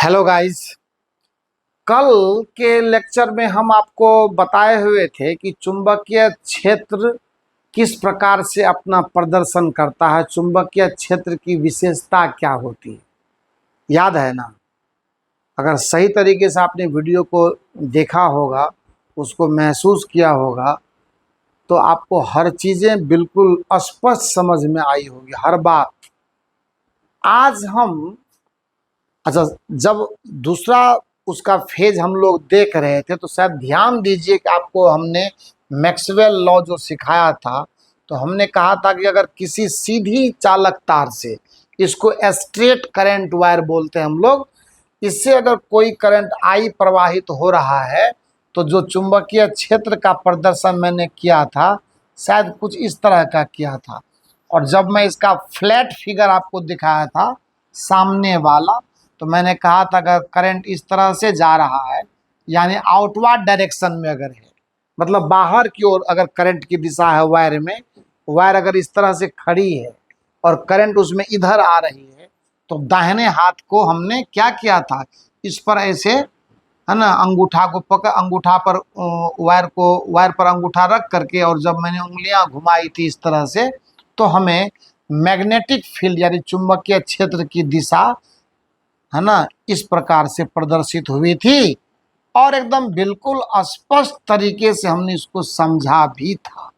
Hello guys. कल के lecture में हम आपको बताए हुए थे कि चुंबकीय क्षेत्र किस प्रकार से अपना प्रदर्शन करता है, चुंबकीय क्षेत्र की विशेषता क्या होती है। याद है ना? अगर सही तरीके से आपने वीडियो को देखा होगा, उसको महसूस किया होगा, तो आपको हर चीज़ें बिल्कुल स्पष्ट समझ में आई होगी, हर बात। आज हम अच्छा, जब दूसरा उसका फेज हम लोग देख रहे थे तो शायद ध्यान दीजिए कि आपको हमने मैक्सवेल लॉ जो सिखाया था, तो हमने कहा था कि अगर किसी सीधी चालक तार से, इसको स्ट्रेट करंट वायर बोलते हैं हम लोग, इससे अगर कोई करंट आई प्रवाहित हो रहा है तो जो चुंबकीय क्षेत्र का प्रदर्शन मैंने किया था शायद कुछ इस तरह का किया था। और जब मैं इसका फ्लैट फिगर आपको दिखाया था सामने वाला, तो मैंने कहा था अगर करंट इस तरह से जा रहा है, यानी आउटवर्ड डायरेक्शन में अगर है, मतलब बाहर की ओर अगर करंट की दिशा है वायर में, वायर अगर इस तरह से खड़ी है और करंट उसमें इधर आ रही है, तो दाहिने हाथ को हमने क्या किया था, इस पर ऐसे, है ना, अंगूठा को पकड़, अंगूठा पर वायर पर अंगूठा रख करके, और जब मैंने उंगलियां घुमाई थी इस तरह से, तो हमें मैग्नेटिक फील्ड यानी चुंबकीय क्षेत्र की दिशा, है ना, इस प्रकार से प्रदर्शित हुई थी। और एकदम बिल्कुल स्पष्ट तरीके से हमने इसको समझा भी था।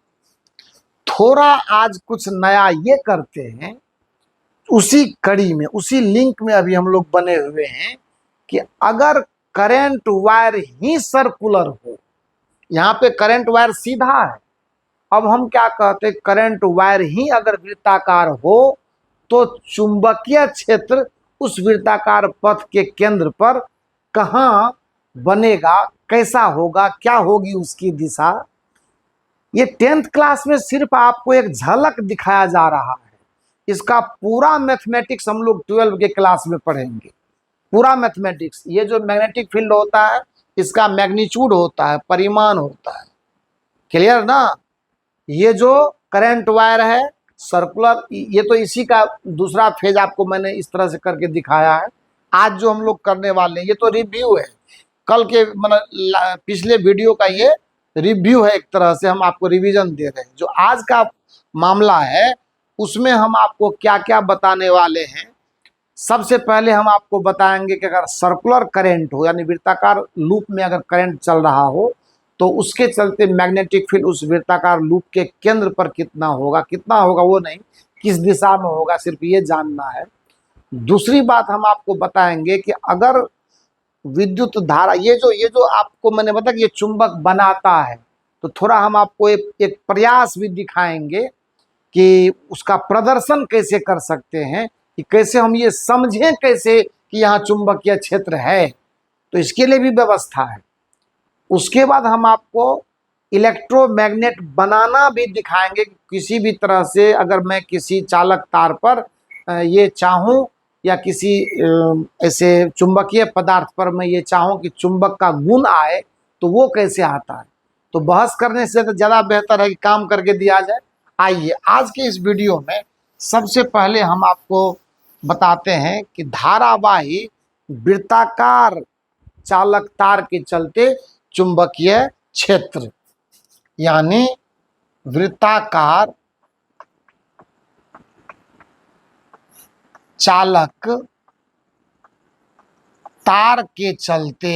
थोड़ा आज कुछ नया ये करते हैं, उसी कड़ी में, उसी लिंक में अभी हम लोग बने हुए हैं कि अगर करंट वायर ही सर्कुलर हो, यहाँ पे करंट वायर सीधा है, अब हम क्या कहते हैं, करंट वायर ही अगर वृत्ताकार हो तो चुंबकीय क्षेत्र उस वृत्ताकार पथ के केंद्र पर कहाँ बनेगा, कैसा होगा, क्या होगी उसकी दिशा। ये 10th क्लास में सिर्फ आपको एक झलक दिखाया जा रहा है। इसका पूरा मैथमेटिक्स हम लोग 12 के क्लास में पढ़ेंगे। पूरा मैथमेटिक्स, ये जो मैग्नेटिक फील्ड होता है इसका मैग्नीट्यूड होता है, परिमाण होता है। क्लियर ना? ये जो करंट वायर है सर्कुलर, ये तो इसी का दूसरा फेज आपको मैंने इस तरह से करके दिखाया है। आज जो हम लोग करने वाले हैं ये तो रिव्यू है, कल के मतलब पिछले वीडियो का ये रिव्यू है, एक तरह से हम आपको रिवीजन दे रहे हैं। जो आज का मामला है उसमें हम आपको क्या क्या बताने वाले हैं। सबसे पहले हम आपको बताएंगे कि अगर सर्कुलर करंट हो, यानी वृत्ताकार लूप में अगर करंट चल रहा हो, तो उसके चलते मैग्नेटिक फील्ड उस वृत्ताकार लूप के केंद्र पर कितना होगा, कितना होगा वो नहीं, किस दिशा में होगा, सिर्फ ये जानना है। दूसरी बात हम आपको बताएंगे कि अगर विद्युत धारा, ये जो आपको मैंने बताया कि ये चुंबक बनाता है, तो थोड़ा हम आपको एक प्रयास भी दिखाएंगे कि उसका प्रदर्शन कैसे कर सकते हैं, कि कैसे हम ये समझें कैसे कि यहाँ चुंबकीय क्षेत्र है, तो इसके लिए भी व्यवस्था है। उसके बाद हम आपको इलेक्ट्रोमैग्नेट बनाना भी दिखाएंगे। किसी भी तरह से अगर मैं किसी चालक तार पर ये चाहूँ, या किसी ऐसे चुंबकीय पदार्थ पर मैं ये चाहूँ कि चुंबक का गुण आए, तो वो कैसे आता है। तो बहस करने से तो ज़्यादा बेहतर है कि काम करके दिया जाए। आइए आज के इस वीडियो में सबसे पहले हम आपको बताते हैं कि धारावाही वृत्ताकार चालक तार के चलते चुंबकीय क्षेत्र, यानी वृत्ताकार चालक तार के चलते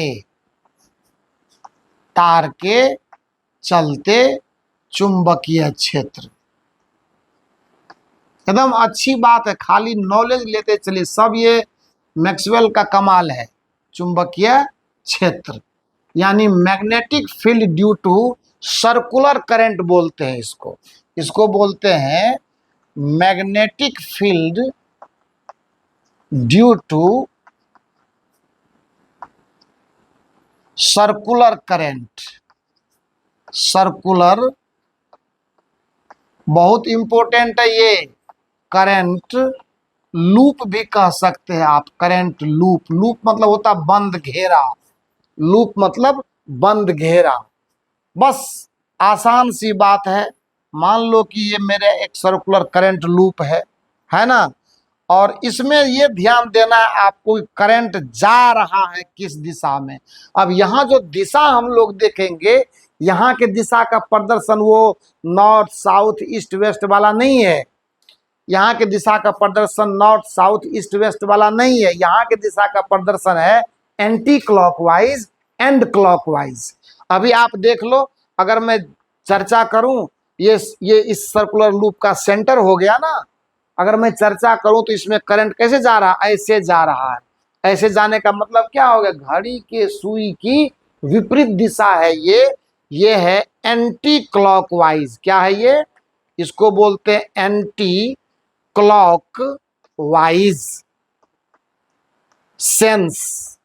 चुंबकीय क्षेत्र। एकदम अच्छी बात है, खाली नॉलेज लेते चलिए, सब ये मैक्सवेल का कमाल है। चुंबकीय क्षेत्र यानी magnetic field due to circular current बोलते हैं इसको बोलते हैं magnetic field due to circular current. Circular बहुत इंपॉर्टेंट है ये। करंट लूप भी कह सकते हैं आप, करंट लूप। लूप मतलब होता बंद घेरा, लूप मतलब बंद घेरा। बस आसान सी बात है। मान लो कि ये मेरे एक सर्कुलर करंट लूप है ना, और इसमें ये ध्यान देना है आपको, करंट जा रहा है किस दिशा में। अब यहाँ जो दिशा हम लोग देखेंगे, यहाँ के दिशा का प्रदर्शन वो नॉर्थ साउथ ईस्ट वेस्ट वाला नहीं है। यहाँ के दिशा का प्रदर्शन नॉर्थ साउथ ईस्ट वेस्ट वाला नहीं है। यहाँ के दिशा का प्रदर्शन है एंटी क्लॉकवाइज एंड क्लॉकवाइज। अभी आप देख लो, अगर मैं चर्चा करूं, ये इस सर्कुलर लूप का सेंटर हो गया ना। अगर मैं चर्चा करूं तो इसमें करंट कैसे जा रहा है, ऐसे जा रहा है। ऐसे जाने का मतलब क्या हो गया, घड़ी के सुई की विपरीत दिशा है ये है एंटी क्लॉकवाइज। क्या है ये, इसको बोलते हैं anti clockwise sense.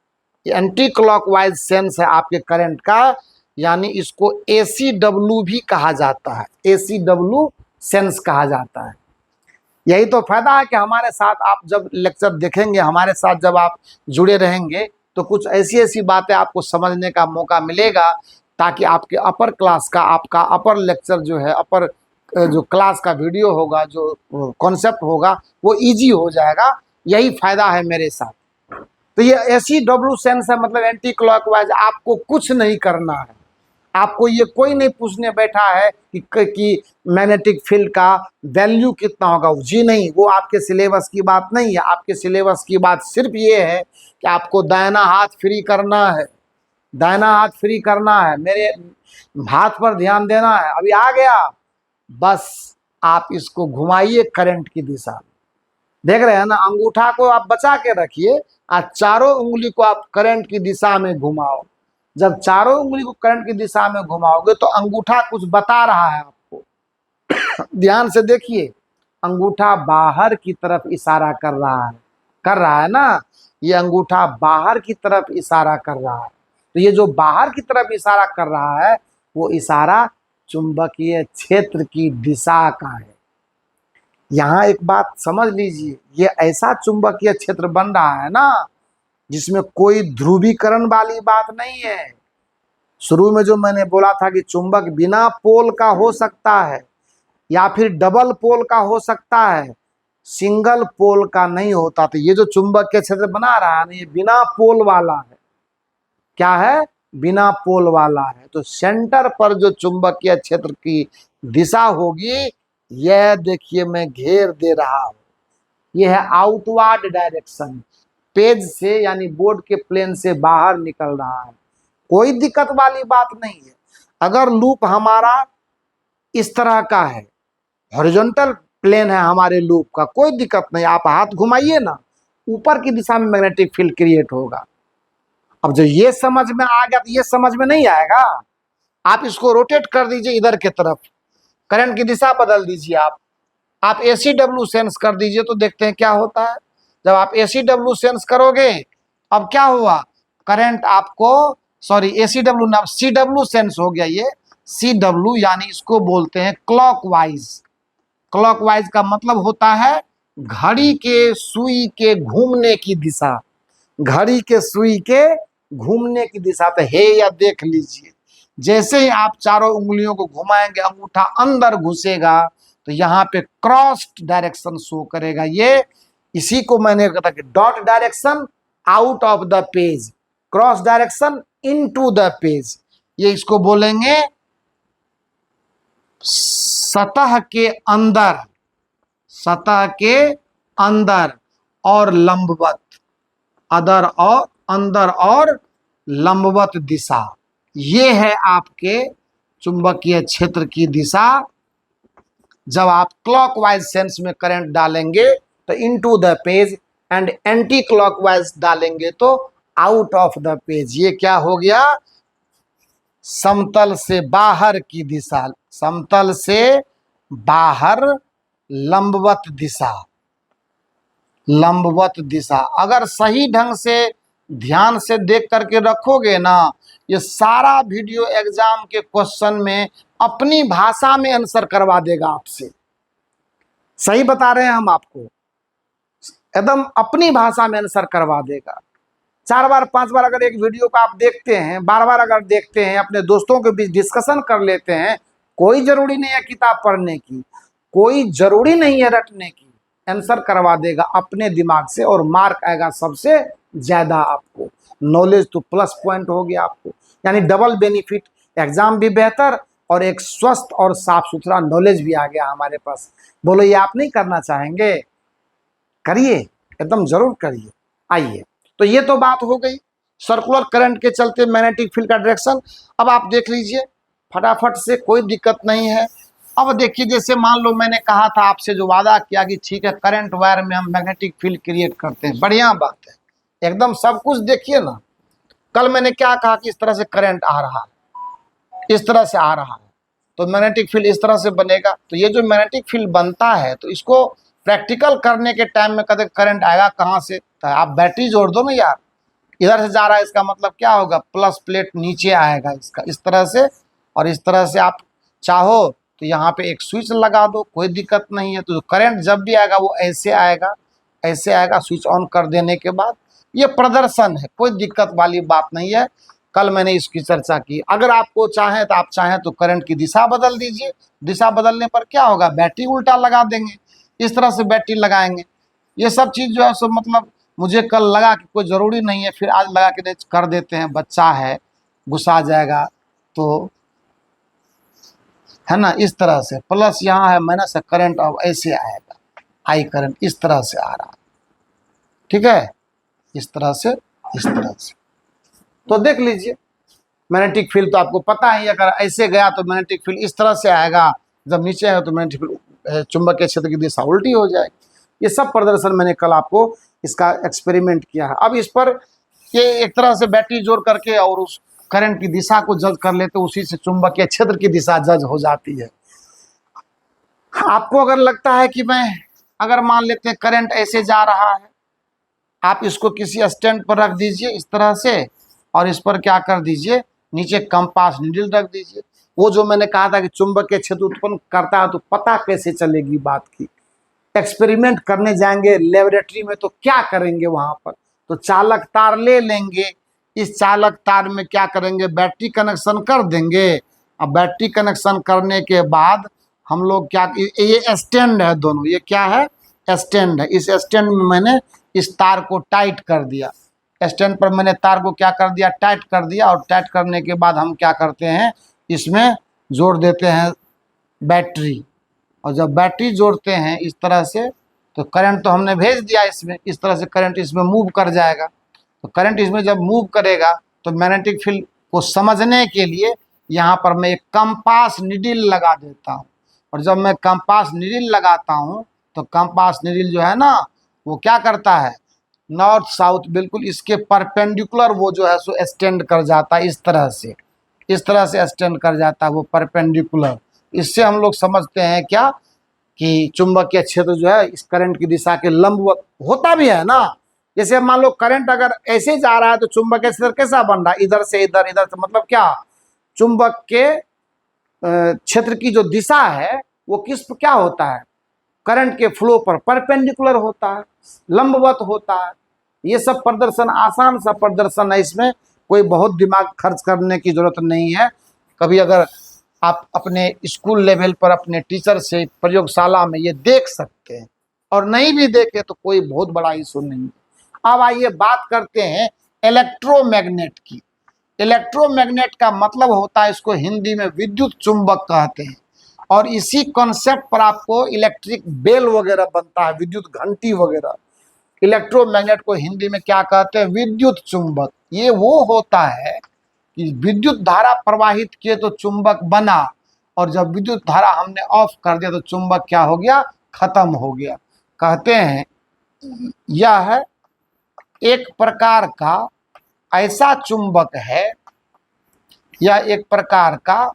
Anti clockwise sense है आपके करंट का, यानी इसको ACW भी कहा जाता है, ACW सेंस कहा जाता है। यही तो फायदा है कि हमारे साथ आप जब लेक्चर देखेंगे, हमारे साथ जब आप जुड़े रहेंगे, तो कुछ ऐसी ऐसी बातें आपको समझने का मौका मिलेगा, ताकि आपके अपर क्लास का, आपका अपर लेक्चर जो है, अपर जो क्लास का वीडियो होगा, जो कॉन्सेप्ट होगा, वो इजी हो जाएगा। यही फायदा है मेरे साथ। तो ये ACW सेंस है, मतलब एंटी क्लॉकवाइज। आपको कुछ नहीं करना है, आपको ये कोई नहीं पूछने बैठा है कि मैग्नेटिक फील्ड का वैल्यू कितना होगा। जी नहीं, वो आपके सिलेबस की बात नहीं है। आपके सिलेबस की बात सिर्फ ये है कि आपको दाहिना हाथ फ्री करना है, दाहिना हाथ फ्री करना है, मेरे हाथ पर ध्यान देना है। अभी आ गया, बस आप इसको घुमाइए करंट की दिशा में। देख रहे हैं ना, अंगूठा को आप बचा के रखिए और चारों उंगली को आप करंट की दिशा में घुमाओ। जब चारों उंगली को करंट की दिशा में घुमाओगे तो अंगूठा कुछ बता रहा है आपको। ध्यान से देखिए, अंगूठा बाहर की तरफ इशारा कर रहा है ना। ये अंगूठा बाहर की तरफ इशारा कर रहा है। तो ये जो बाहर की तरफ इशारा कर रहा है, वो इशारा चुंबकीय क्षेत्र की दिशा का है। यहाँ एक बात समझ लीजिए, ये ऐसा चुंबकीय क्षेत्र बन रहा है ना, जिसमें कोई ध्रुवीकरण वाली बात नहीं है। शुरू में जो मैंने बोला था कि चुंबक बिना पोल का हो सकता है या फिर डबल पोल का हो सकता है, सिंगल पोल का नहीं होता। तो ये जो चुंबकीय क्षेत्र बना रहा है ना, ये बिना पोल वाला है। क्या है, बिना पोल वाला है। तो सेंटर पर जो चुंबकीय क्षेत्र की दिशा होगी, यह देखिए मैं घेर दे रहा हूं, यह है आउटवर्ड डायरेक्शन। पेज से यानी बोर्ड के प्लेन से बाहर निकल रहा है, कोई दिक्कत वाली बात नहीं है। अगर लूप हमारा इस तरह का है, हॉरिजॉन्टल प्लेन है हमारे लूप का, कोई दिक्कत नहीं। आप हाथ घुमाइए ना, ऊपर की दिशा में मैग्नेटिक फील्ड क्रिएट होगा। अब जो ये समझ में आ गया, तो ये समझ में नहीं आएगा। आप इसको रोटेट कर दीजिए इधर की तरफ, करंट की दिशा बदल दीजिए। आप ACW सेंस कर दीजिए, तो देखते हैं क्या होता है। जब आप ACW सेंस करोगे, अब क्या हुआ, करंट आपको, सॉरी ACW ना, CW सेंस हो गया। ये CW यानी इसको बोलते हैं क्लॉकवाइज। क्लॉकवाइज का मतलब होता है घड़ी के सुई के घूमने की दिशा, घड़ी के सुई के घूमने की दिशा। तो हे या देख लीजिए, जैसे ही आप चारों उंगलियों को घुमाएंगे, अंगूठा अंदर घुसेगा, तो यहाँ पे क्रॉस डायरेक्शन शो करेगा। ये इसी को मैंने कहा था कि dot direction out of the page, cross direction into the page. ये इसको बोलेंगे सतह के अंदर, सतह के अंदर और लंबवत, अदर और अंदर और लंबवत दिशा। ये है आपके चुंबकीय क्षेत्र की दिशा। जब आप क्लॉकवाइज सेंस में करंट डालेंगे तो into the page, and anti clockwise डालेंगे तो आउट ऑफ द पेज। ये क्या हो गया, समतल से बाहर की दिशा, समतल से बाहर लंबवत दिशा, लंबवत दिशा। अगर सही ढंग से ध्यान से देख करके रखोगे ना, ये सारा वीडियो एग्जाम के क्वेश्चन में अपनी भाषा में आंसर करवा देगा आपसे। सही बता रहे हैं हम आपको, एकदम अपनी भाषा में आंसर करवा देगा। 4 बार 5 बार अगर एक वीडियो को आप देखते हैं, बार बार अगर देखते हैं, अपने दोस्तों के बीच डिस्कशन कर लेते हैं, कोई जरूरी नहीं है किताब पढ़ने की, कोई जरूरी नहीं है रटने की। आंसर करवा देगा अपने दिमाग से और मार्क आएगा सबसे ज्यादा आपको। नॉलेज तो प्लस पॉइंट हो गया आपको, यानी डबल बेनिफिट, एग्जाम भी बेहतर और एक स्वस्थ और साफ सुथरा नॉलेज भी आ गया हमारे पास। बोलो ये आप नहीं करना चाहेंगे? करिए, एकदम जरूर करिए। आइए, तो ये तो बात हो गई सर्कुलर करंट के चलते मैग्नेटिक फील्ड का डायरेक्शन। अब आप देख लीजिए फटाफट से, कोई दिक्कत नहीं है। अब देखिए, जैसे मान लो मैंने कहा था आपसे, जो वादा किया कि ठीक है करंट वायर में हम मैग्नेटिक फील्ड क्रिएट करते हैं, बढ़िया बात है, एकदम सब कुछ देखिए ना। कल मैंने क्या कहा कि इस तरह से करंट आ रहा है, इस तरह से आ रहा है, तो मैग्नेटिक फील्ड इस तरह से बनेगा। तो ये जो मैग्नेटिक फील्ड बनता है, तो इसको प्रैक्टिकल करने के टाइम में कभी करंट आएगा कहाँ से? तो आप बैटरी जोड़ दो ना यार, इधर से जा रहा है, इसका मतलब क्या होगा? प्लस प्लेट नीचे आएगा इसका, इस तरह से। और इस तरह से आप चाहो तो यहाँ पे एक स्विच लगा दो, कोई दिक्कत नहीं है। तो करंट जब भी आएगा वो ऐसे आएगा, ऐसे आएगा, स्विच ऑन कर देने के बाद। ये प्रदर्शन है, कोई दिक्कत वाली बात नहीं है। कल मैंने इसकी चर्चा की। अगर आपको चाहें तो आप चाहें तो करंट की दिशा बदल दीजिए। दिशा बदलने पर क्या होगा? बैटरी उल्टा लगा देंगे, इस तरह से बैटरी लगाएंगे। ये सब चीज़ जो है सो मतलब मुझे कल लगा कि कोई ज़रूरी नहीं है, फिर आज लगा के कर देते हैं, बच्चा है गुस्सा जाएगा तो, है ना। इस तरह से प्लस यहाँ है माइनस है, करंट अब ऐसे आएगा, आई करंट इस तरह से आ रहा है, ठीक है, इस तरह से, इस तरह से। तो देख लीजिए मैग्नेटिक फील्ड तो आपको पता ही, अगर ऐसे गया तो मैग्नेटिक फील्ड इस तरह से आएगा, जब नीचे आएगा तो मैग्नेटिक फील्ड चुंबकीय क्षेत्र की दिशा उल्टी हो जाएगी। ये सब प्रदर्शन मैंने कल आपको इसका एक्सपेरिमेंट किया है। अब इस पर ये एक तरह से बैटरी जोड़ करके और उस करंट की दिशा को जज कर लेते, उसी से चुंबकीय क्षेत्र की दिशा जज हो जाती है। आपको अगर लगता है कि मैं, अगर मान लेते हैं करंट ऐसे जा रहा है, आप इसको किसी स्टैंड पर रख दीजिए इस तरह से, और इस पर क्या कर दीजिए, नीचे कंपास नीडल रख दीजिए। वो जो मैंने कहा था कि चुंबकीय क्षेत्र उत्पन्न करता है, तो पता कैसे चलेगी बात की? एक्सपेरिमेंट करने जाएंगे लेबोरेटरी में तो क्या करेंगे वहां पर? तो चालक तार ले लेंगे, इस चालक तार में क्या करेंगे, बैटरी कनेक्शन कर देंगे। अब बैटरी कनेक्शन करने के बाद हम लोग क्या, ये स्टैंड है दोनों, ये क्या है? स्टैंड है। इस स्टैंड में मैंने इस तार को टाइट कर दिया, स्टैंड पर मैंने तार को क्या कर दिया, टाइट कर दिया। और टाइट करने के बाद हम क्या करते हैं, इसमें जोड़ देते हैं बैटरी। और जब बैटरी जोड़ते हैं इस तरह से, तो करंट तो हमने भेज दिया इसमें, इस तरह से करंट इसमें मूव कर जाएगा। तो करंट इसमें जब मूव करेगा तो मैग्नेटिक फील्ड को समझने के लिए यहाँ पर मैं एक कंपास नीडल लगा देता हूँ। और जब मैं कंपास नीडल लगाता हूँ तो कंपास नीडल जो है ना, वो क्या करता है, नॉर्थ साउथ बिल्कुल इसके परपेंडिकुलर वो जो है सो एक्सटेंड कर जाता है, इस तरह से, इस तरह से एक्सटेंड कर जाता है वो परपेंडिकुलर। इससे हम लोग समझते हैं क्या, कि चुंबकीय क्षेत्र जो है इस करंट की दिशा के लंबवत होता भी है ना। जैसे मान लो करंट अगर ऐसे जा रहा है तो चुंबकीय क्षेत्र कैसा बन रहा है, इधर से इधर, इधर से, मतलब क्या, चुंबक के क्षेत्र की जो दिशा है वो किस क्या होता है, करंट के फ्लो पर परपेंडिकुलर होता है, लंबवत होता है। ये सब प्रदर्शन आसान सा प्रदर्शन है, इसमें कोई बहुत दिमाग खर्च करने की जरूरत नहीं है। कभी अगर आप अपने स्कूल लेवल पर अपने टीचर से प्रयोगशाला में ये देख सकते हैं, और नहीं भी देखे तो कोई बहुत बड़ा इशू नहीं। अब आइए बात करते हैं इलेक्ट्रोमैग्नेट की। इलेक्ट्रोमैग्नेट का मतलब होता है, इसको हिंदी में विद्युत चुंबक कहते हैं। और इसी कॉन्सेप्ट पर आपको इलेक्ट्रिक बेल वगैरह बनता है, विद्युत घंटी वगैरह। इलेक्ट्रोमैग्नेट को हिंदी में क्या कहते हैं, विद्युत चुंबक। ये वो होता है कि विद्युत धारा प्रवाहित किए तो चुंबक बना, और जब विद्युत धारा हमने ऑफ कर दिया तो चुंबक क्या हो गया, खत्म हो गया। कहते हैं यह एक प्रकार का ऐसा चुंबक है, यह एक प्रकार का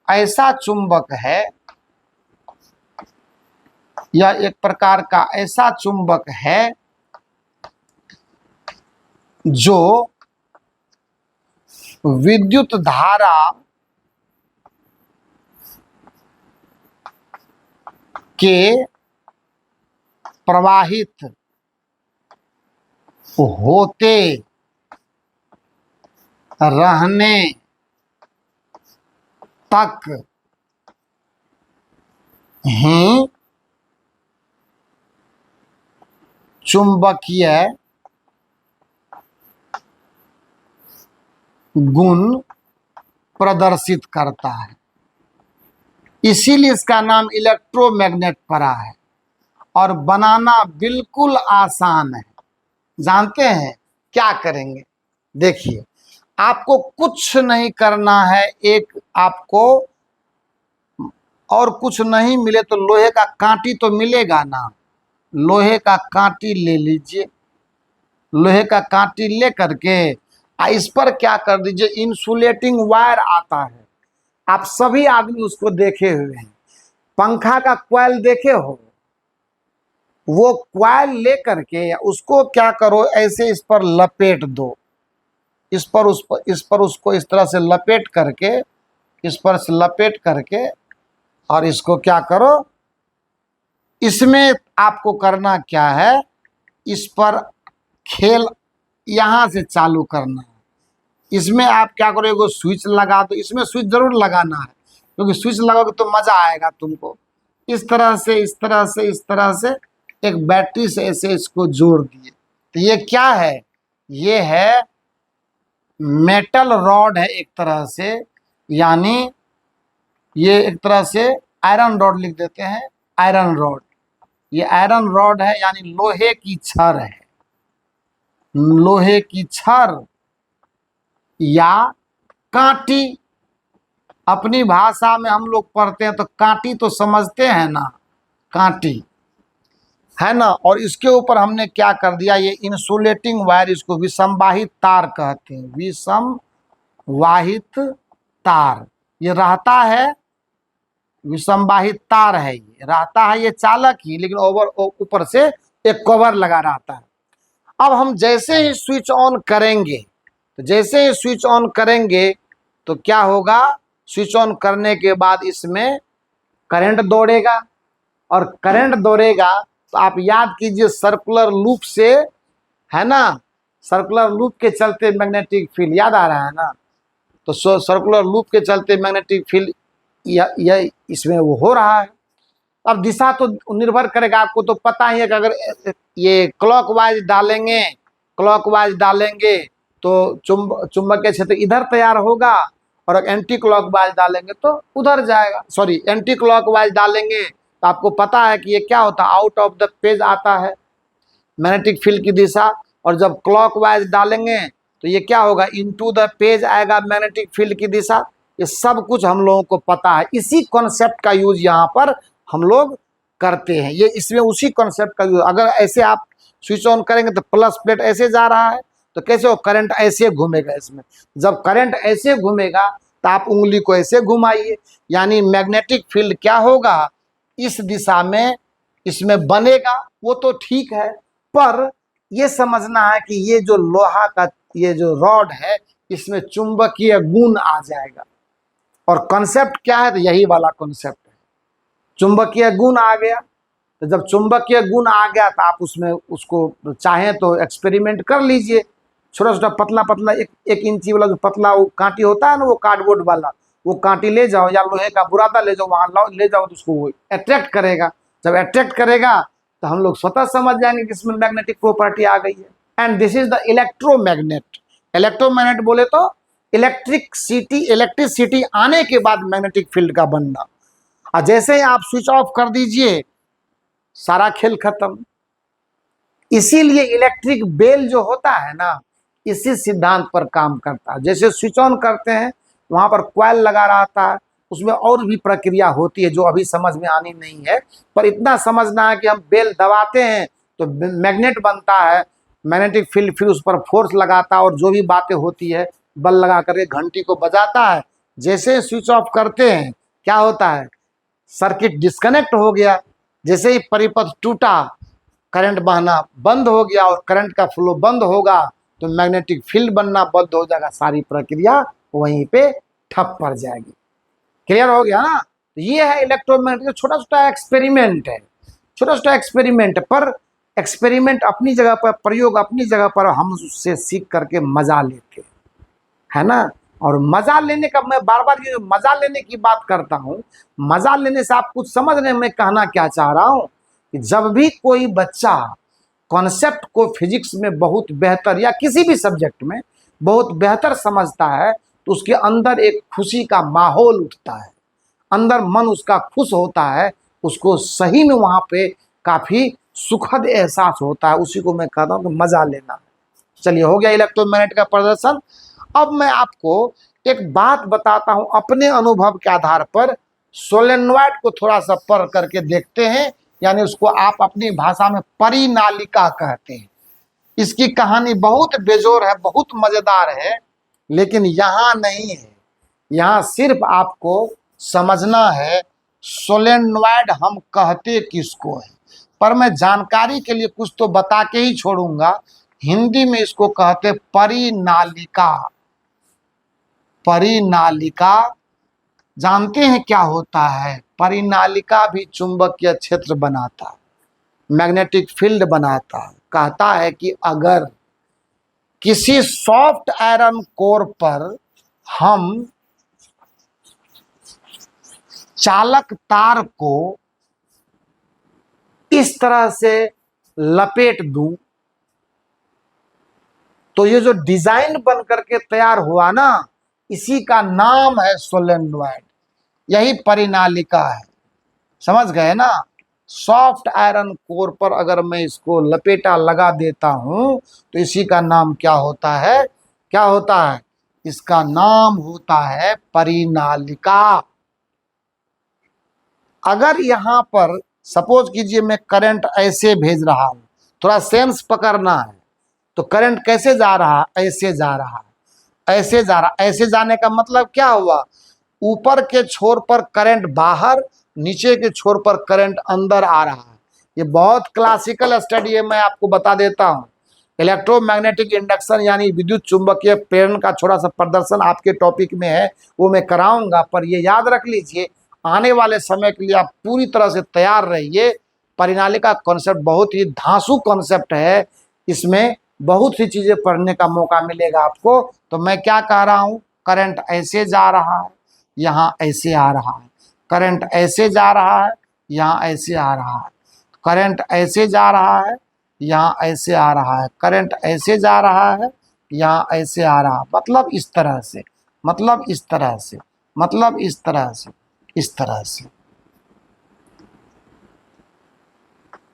ऐसा चुंबक है, यह एक प्रकार का ऐसा चुंबक है जो विद्युत धारा के प्रवाहित होते रहने तक ही चुंबकीय गुण प्रदर्शित करता है, इसीलिए इसका नाम इलेक्ट्रोमैग्नेट पड़ा है। और बनाना बिल्कुल आसान है। जानते हैं क्या करेंगे? देखिए, आपको कुछ नहीं करना है। एक आपको और कुछ नहीं मिले तो लोहे का कांटी तो मिलेगा ना, लोहे का कांटी ले लीजिए। लोहे का कांटी ले करके इस पर क्या कर दीजिए, इंसुलेटिंग वायर आता है, आप सभी आदमी उसको देखे हुए हैं। पंखा का कॉइल देखे हो, वो कॉइल ले करके उसको क्या करो, ऐसे इस पर लपेट दो, इस पर उसको इस तरह से लपेट करके, इस पर से लपेट करके, और इसको क्या करो, इसमें आपको करना क्या है, इस पर खेल यहां से चालू करना है। इसमें आप क्या करो, एगो स्विच लगा दो। इसमें स्विच जरूर लगाना है, क्योंकि स्विच लगाओगे तो मजा आएगा तुमको। इस तरह से, इस तरह से, इस तरह से एक बैटरी से ऐसे इसको जोड़ दिए। तो ये क्या है? ये है मेटल रॉड है एक तरह से, यानी ये एक तरह से आयरन रॉड लिख देते हैं, आयरन रॉड। ये आयरन रॉड है, यानी लोहे की छड़ है, लोहे की छड़ या कांटी। अपनी भाषा में हम लोग पढ़ते हैं तो कांटी तो समझते हैं ना, कांटी है ना। और इसके ऊपर हमने क्या कर दिया, ये इंसुलेटिंग वायर, इसको विसंवाहित तार कहते हैं, विसंवाहित तार। ये रहता है, विसंवाहित तार है, ये रहता है, ये चालक ही, लेकिन ऊपर से एक कवर लगा रहता है। अब हम जैसे ही स्विच ऑन करेंगे, तो जैसे ही स्विच ऑन करेंगे तो क्या होगा, स्विच ऑन करने के बाद इसमें करंट दौड़ेगा, और करंट दौड़ेगा तो आप याद कीजिए सर्कुलर लूप से, है ना, सर्कुलर लूप के चलते मैग्नेटिक फील्ड, याद आ रहा है ना। तो सर्कुलर लूप के चलते मैग्नेटिक फील्ड यह इसमें वो हो रहा है। अब दिशा तो निर्भर करेगा, आपको तो पता ही है कि अगर ये क्लॉकवाइज डालेंगे, क्लॉकवाइज डालेंगे तो चुंबकीय क्षेत्र इधर तैयार होगा, और एंटी क्लॉकवाइज डालेंगे तो उधर जाएगा। सॉरी, एंटी क्लॉकवाइज डालेंगे तो आपको पता है कि ये क्या होता है, आउट ऑफ द पेज आता है मैग्नेटिक फील्ड की दिशा। और जब क्लॉकवाइज डालेंगे तो ये क्या होगा, इनटू द पेज आएगा मैग्नेटिक फील्ड की दिशा। ये सब कुछ हम लोगों को पता है, इसी कॉन्सेप्ट का यूज यहाँ पर हम लोग करते हैं। ये इसमें उसी कॉन्सेप्ट का यूज, अगर ऐसे आप स्विच ऑन करेंगे तो प्लस प्लेट ऐसे जा रहा है, तो कैसे हो, करंट ऐसे घूमेगा इसमें। जब करंट ऐसे घूमेगा तो आप उंगली को ऐसे घुमाइए, यानी मैग्नेटिक फील्ड क्या होगा, इस दिशा में इसमें बनेगा। वो तो ठीक है, पर ये समझना है कि ये जो लोहा का ये जो रॉड है, इसमें चुंबकीय गुण आ जाएगा। और कॉन्सेप्ट क्या है, तो यही वाला कॉन्सेप्ट है, चुंबकीय गुण आ गया। तो जब चुंबकीय गुण आ गया तो आप उसमें उसको चाहें तो एक्सपेरिमेंट कर लीजिए। छोटा छोटा पतला पतला एक इंची वाला जो पतला वो कांटी होता है ना, वो कार्डबोर्ड वाला, वो कांटी ले जाओ, या लोहे का बुरादा ले जाओ, वहां ले जाओ, तो उसको वो अट्रैक्ट करेगा। जब अट्रैक्ट करेगा तो हम लोग स्वतः समझ जाएंगे कि इसमें मैग्नेटिक प्रॉपर्टी आ गई है। And this is the electromagnet. Electromagnet बोले तो इलेक्ट्रिसिटी आने के बाद मैग्नेटिक फील्ड का बनना। और जैसे ही आप स्विच ऑफ कर दीजिए, सारा खेल खत्म। इसीलिए इलेक्ट्रिक बेल जो होता है ना, इसी सिद्धांत पर काम करता है। जैसे स्विच ऑन करते हैं, वहां पर कॉइल लगा रहता है, उसमें और भी प्रक्रिया होती है जो अभी समझ में आनी नहीं है, पर इतना समझना है कि हम बेल दबाते हैं तो मैग्नेट बनता है, मैग्नेटिक फील्ड फिर उस पर फोर्स लगाता है, और जो भी बातें होती है बल लगा करके घंटी को बजाता है। जैसे स्विच ऑफ करते हैं क्या होता है, सर्किट डिस्कनेक्ट हो गया। जैसे ही परिपथ टूटा, करंट बहना बंद हो गया, और करंट का फ्लो बंद होगा तो मैग्नेटिक फील्ड बनना बंद हो जाएगा, सारी प्रक्रिया वहीं पे ठप पड़ जाएगी। क्लियर हो गया ना। तो ये है इलेक्ट्रोमैग्नेटिक, छोटा छोटा एक्सपेरिमेंट है, छोटा छोटा एक्सपेरिमेंट, पर एक्सपेरिमेंट अपनी जगह पर, प्रयोग अपनी जगह पर, हम उससे सीख करके मजा लेते है ना। और मजा लेने का, मैं बार बार ये मजा लेने की बात करता हूँ, मजा लेने से आप कुछ समझ रहे हैं मैं कहना क्या चाह रहा हूँ, कि जब भी कोई बच्चा कॉन्सेप्ट को फिजिक्स में बहुत बेहतर या किसी भी सब्जेक्ट में बहुत बेहतर समझता है तो उसके अंदर एक खुशी का माहौल उठता है, अंदर मन उसका खुश होता है, उसको सही में वहाँ पे काफ़ी सुखद एहसास होता है। उसी को मैं कहता हूँ कि मज़ा लेना। चलिए, हो गया इलेक्ट्रोमैग्नेट का प्रदर्शन। अब मैं आपको एक बात बताता हूँ अपने अनुभव के आधार पर। सोलेनॉइड को थोड़ा सा पढ़ करके देखते हैं, यानी उसको आप अपनी भाषा में परिनालिका कहते हैं। इसकी कहानी बहुत बेजोर है, बहुत मज़ेदार है, लेकिन यहाँ नहीं है। यहाँ सिर्फ आपको समझना है सोलेनॉइड हम कहते किसको है। पर मैं जानकारी के लिए कुछ तो बता के ही छोड़ूंगा। हिंदी में इसको कहते परिनालिका। परिनालिका जानते हैं क्या होता है? परिनालिका भी चुंबकीय क्षेत्र बनाता है, मैग्नेटिक फील्ड बनाता है। कहता है कि अगर किसी सॉफ्ट आयरन कोर पर हम चालक तार को इस तरह से लपेट दूं तो ये जो डिजाइन बन करके तैयार हुआ ना, इसी का नाम है सोलेनॉइड। यही परिनालिका है। समझ गए ना? सॉफ्ट आयरन कोर पर अगर मैं इसको लपेटा लगा देता हूं तो इसी का नाम क्या होता है? क्या होता है? इसका नाम होता है परिनालिका। अगर यहां पर सपोज कीजिए मैं करंट ऐसे भेज रहा हूं, थोड़ा सेंस पकड़ना है। तो करंट कैसे जा रहा है? ऐसे जा रहा है, ऐसे जा रहा है। ऐसे जाने का मतलब क्या हुआ? ऊपर के छोर पर करंट बाहर, नीचे के छोर पर करंट अंदर आ रहा है। ये बहुत क्लासिकल स्टडी है, मैं आपको बता देता हूँ। इलेक्ट्रोमैग्नेटिक इंडक्शन यानी विद्युत चुंबकीय प्रेरण का थोड़ा सा प्रदर्शन आपके टॉपिक में है, वो मैं कराऊंगा। पर ये याद रख लीजिए, आने वाले समय के लिए आप पूरी तरह से तैयार रहिए। परिनालिका कॉन्सेप्ट बहुत ही धांसू कॉन्सेप्ट है, इसमें बहुत सी चीज़ें पढ़ने का मौका मिलेगा आपको। तो मैं क्या कह रहा हूँ? करंट ऐसे जा रहा है, यहाँ ऐसे आ रहा है। करंट ऐसे जा रहा है, यहाँ ऐसे आ रहा है। करंट ऐसे जा रहा है, यहाँ ऐसे आ रहा है। करंट ऐसे जा रहा है, यहाँ ऐसे आ रहा है। मतलब इस तरह से, मतलब इस तरह से, मतलब इस तरह से, इस तरह से,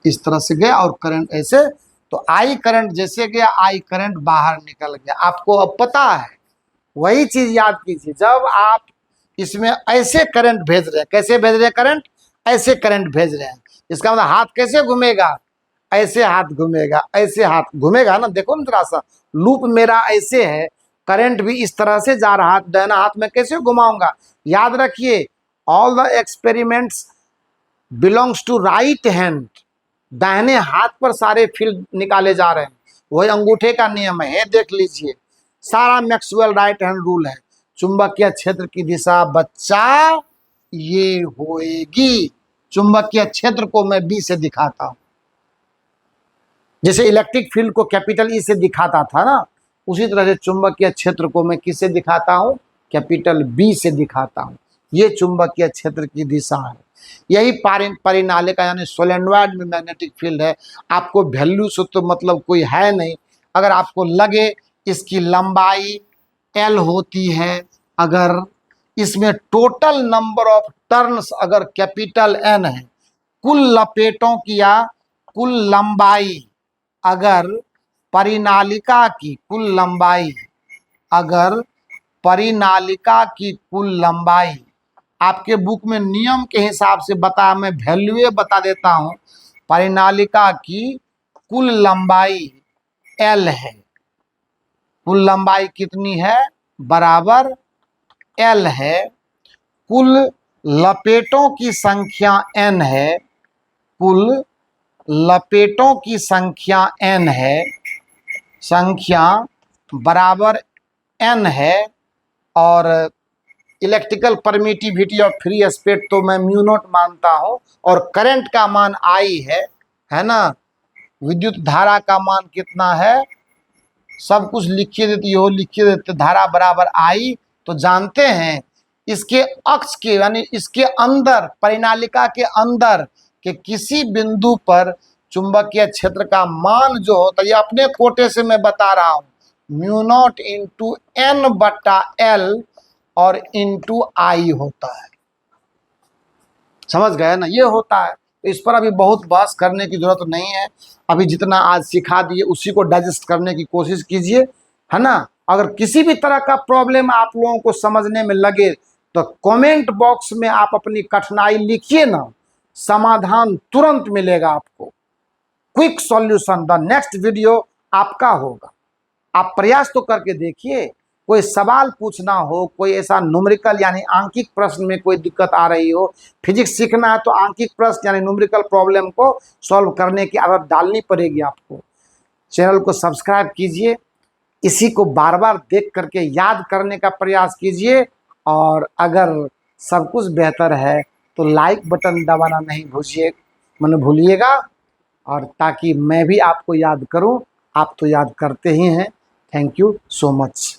इस तरह से गया। और करंट ऐसे, तो आई करंट जैसे गया, आई करंट बाहर निकल गया। आपको अब पता है। वही चीज याद कीजिए, जब आप इसमें ऐसे करंट भेज रहे हैं, कैसे भेज रहे हैं? करंट ऐसे करंट भेज रहे हैं, इसका मतलब हाथ कैसे घूमेगा? ऐसे हाथ घूमेगा, ऐसे हाथ घूमेगा ना। देखो ना थोड़ा सा, लूप मेरा ऐसे है, करंट भी इस तरह से जा रहा है। दाहिना हाथ में कैसे घुमाऊंगा? याद रखिए, all the experiments belongs to right hand. दाहिने हाथ पर सारे फील्ड निकाले जा रहे हैं। वही अंगूठे का नियम है, देख लीजिए। सारा मैक्सवेल राइट हैंड रूल है। चुंबकीय क्षेत्र की दिशा बच्चा ये होएगी। चुंबकीय क्षेत्र को मैं बी से दिखाता हूं, जैसे इलेक्ट्रिक फील्ड को कैपिटल ई से दिखाता था ना, उसी तरह से चुंबकीय क्षेत्र को मैं किससे दिखाता हूं? कैपिटल बी से दिखाता हूं। ये चुंबकीय क्षेत्र की दिशा है। यही परिनालिका यानी सोलेनॉइड में मैग्नेटिक फील्ड है। आपको वैल्यू से तो मतलब कोई है नहीं। अगर आपको लगे इसकी लंबाई एल होती है, अगर इसमें टोटल नंबर ऑफ टर्न्स अगर कैपिटल एन है, कुल लपेटों की या कुल लंबाई, अगर परिनालिका की कुल लंबाई, अगर परिनालिका की कुल लंबाई आपके बुक में नियम के हिसाब से बता, मैं वैल्यू बता देता हूं। परिनालिका की कुल लंबाई एल है। कुल लंबाई कितनी है? बराबर एल है। कुल लपेटों की संख्या एन है। कुल लपेटों की संख्या एन है। संख्या बराबर एन है। और electrical permittivity of free space तो मैं म्यू नॉट मानता हूं। और करंट का मान आई है ना। विद्युत धारा का मान कितना है? सब कुछ लिखिए देते हो, लिखिए देते। धारा बराबर आई। तो जानते हैं इसके अक्ष के यानी इसके अंदर, परिनालिका के अंदर के किसी बिंदु पर चुंबकीय क्षेत्र का मान जो होता है, ये अपने कोटे से मैं बता रहा हूं, म्यू नॉट इंटू एन बट्टा एल और इंटू आई होता है। समझ गए ना, ये होता है। तो इस पर अभी बहुत बहस करने की जरूरत नहीं है। अभी जितना आज सिखा दिए उसी को डाइजेस्ट करने की कोशिश कीजिए, है ना। अगर किसी भी तरह का प्रॉब्लम आप लोगों को समझने में लगे तो कमेंट बॉक्स में आप अपनी कठिनाई लिखिए ना, समाधान तुरंत मिलेगा आपको, quick solution. The next video आपका होगा। आप प्रयास तो करके देखिए। कोई सवाल पूछना हो, कोई ऐसा न्यूमेरिकल यानी आंकिक प्रश्न में कोई दिक्कत आ रही हो, फिजिक्स सीखना है तो आंकिक प्रश्न यानी न्यूमेरिकल प्रॉब्लम को सॉल्व करने की आदत डालनी पड़ेगी आपको। चैनल को सब्सक्राइब कीजिए, इसी को बार बार देख करके याद करने का प्रयास कीजिए, और अगर सब कुछ बेहतर है तो लाइक बटन दबाना नहीं भूलिएगा, और ताकि मैं भी आपको याद करूं। आप तो याद करते ही हैं। Thank you so much.